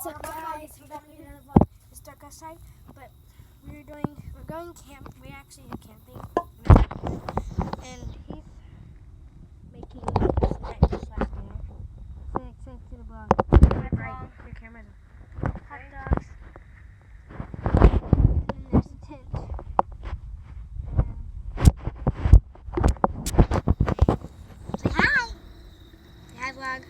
What's up, guys? We're back with another vlog. It's dark outside, but we're going camp. We actually are camping, and he's making snacks just last minute. Say to the vlog. Right, your camera's on. Hot dogs. And there's a tent. Say hi. Say hi, vlog.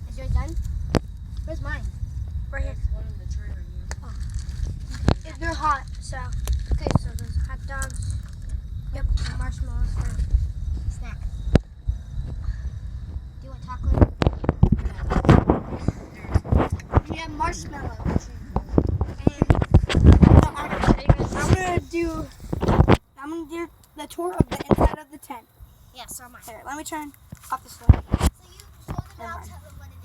Is yours done? Where's mine? Right here. One in the tray right here. Oh. They're hot, so. Okay, so there's hot dogs. Yep, and marshmallows for snack. Do you want chocolate? We have marshmallows. I'm gonna do the tour of the inside of the tent. Yeah, so am I. Here, let me turn off the stove. So you show them out, tell them what it is.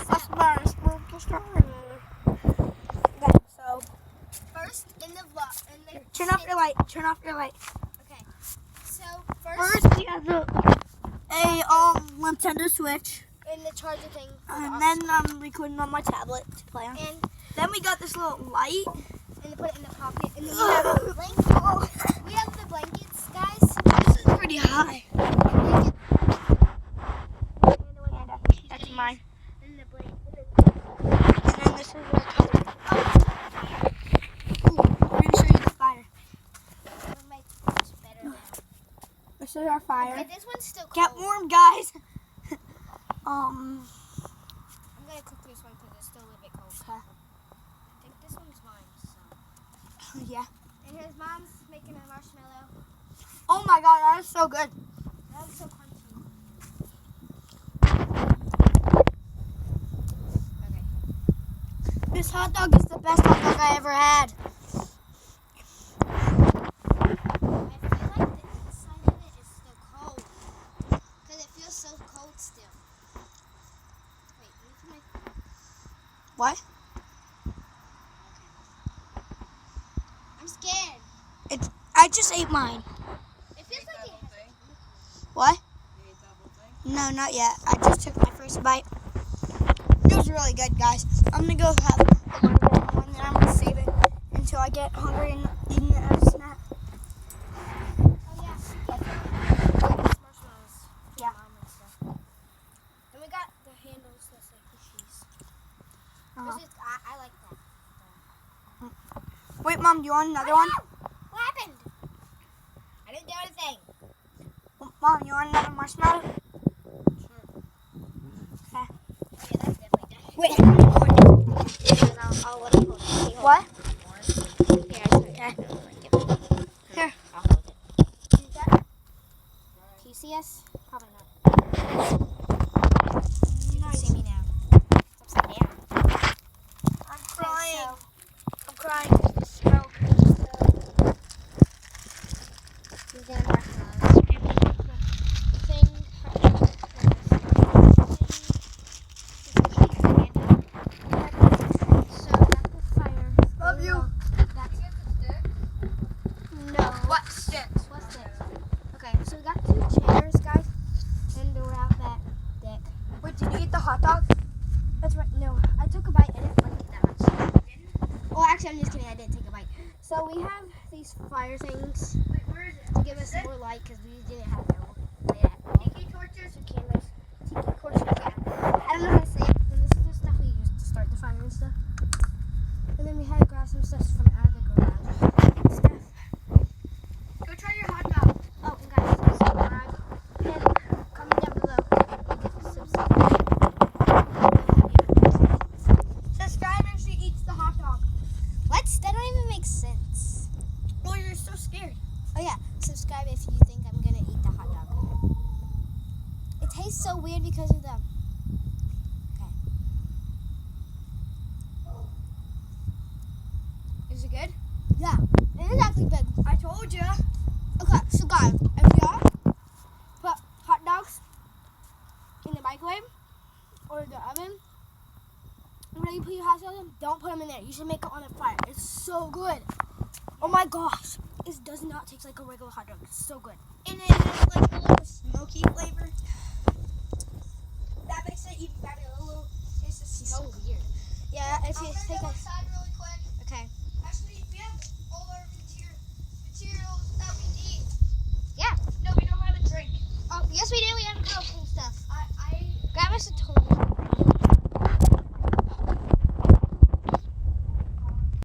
That's my spiritual story. Okay, so First, in the vlog, turn off your light. Turn off your light. Okay. So First, we have a Nintendo Switch, in the charger thing. and then I'm recording on my tablet to play on. And Then we got this little light. put it in the pocket. And then we have a blanket. We have the blankets, guys. This is pretty high. That's mine. And the blanket. And then this is the cover. Ooh, let me show you the fire. It's better now. This is our fire. Okay, this one's still cold. Get warm, guys. I'm gonna cook this one because it's still a little bit cold. Okay. I think this one's mine. So. Yeah. And his mom's making a marshmallow. Oh my God, that is so good. That was so crunchy. Okay. This hot dog is the best hot dog I ever had. I feel like the inside of it is still cold. Because it feels so cold still. Wait, let me put my... What? I'm scared. I just ate mine. It feels like it has... What? You ate that whole thing? No, not yet. I just took my first bite. It was really good, guys. I'm gonna go have a little bit more, and then I'm gonna save it until I get hungry and eating it as a snack. Oh, yeah. Marshmallows. Yeah. Mom and stuff. And we got the handles that's like the cheese. I like that. Wait, Mom, do you want another one? What happened? I didn't do anything. Mom, you want another marshmallow? Sure. Okay. Yeah, that's definitely done. Wait. I'll let it hold it. What? Yeah, I should. Okay. Here. I'll hold it. Is that? Can you see us? Probably not. You can see me now. It's upside down. I'm crying. I'm crying because the smoke. We're gonna marshmallows. Thing. So that's the fire. Love you. That's No. What sticks? what's this? Okay, so we got 2 chairs, guys, and we're out that deck. Wait, did you eat the hot dog? That's right. No, I took a bite. I didn't like it that much. Oh, actually, I'm just kidding. I didn't take a bite. So we have these fire things Wait, where is it? to give us more light because we didn't have no light at all. Tiki torches? Some cameras. Tiki torches, yeah. I don't know how to say it. And this is the stuff we use to start the fire and stuff. And then we had to grab some stuff from out of the garage. Stuff. Go try your hot dog. Oh, and guys, subscribe. And comment down below. Subscribe. Subscribe and she eats the hot dog. What? That don't even make sense. Oh, you're so scared. Oh yeah, subscribe if you think I'm gonna eat the hot dog. It tastes so weird because of the... Okay. Is it good? Yeah, it is actually good. I told you. Okay, so guys, if y'all put hot dogs in the microwave or the oven, when you put your hot dogs in, don't put them in there. You should make it on a fire. It's so good. Oh my gosh. It does not taste like a regular hot dog. It's so good. And it has like a little smoky flavor. He's so weird. Yeah, if you take a outside really quick. okay.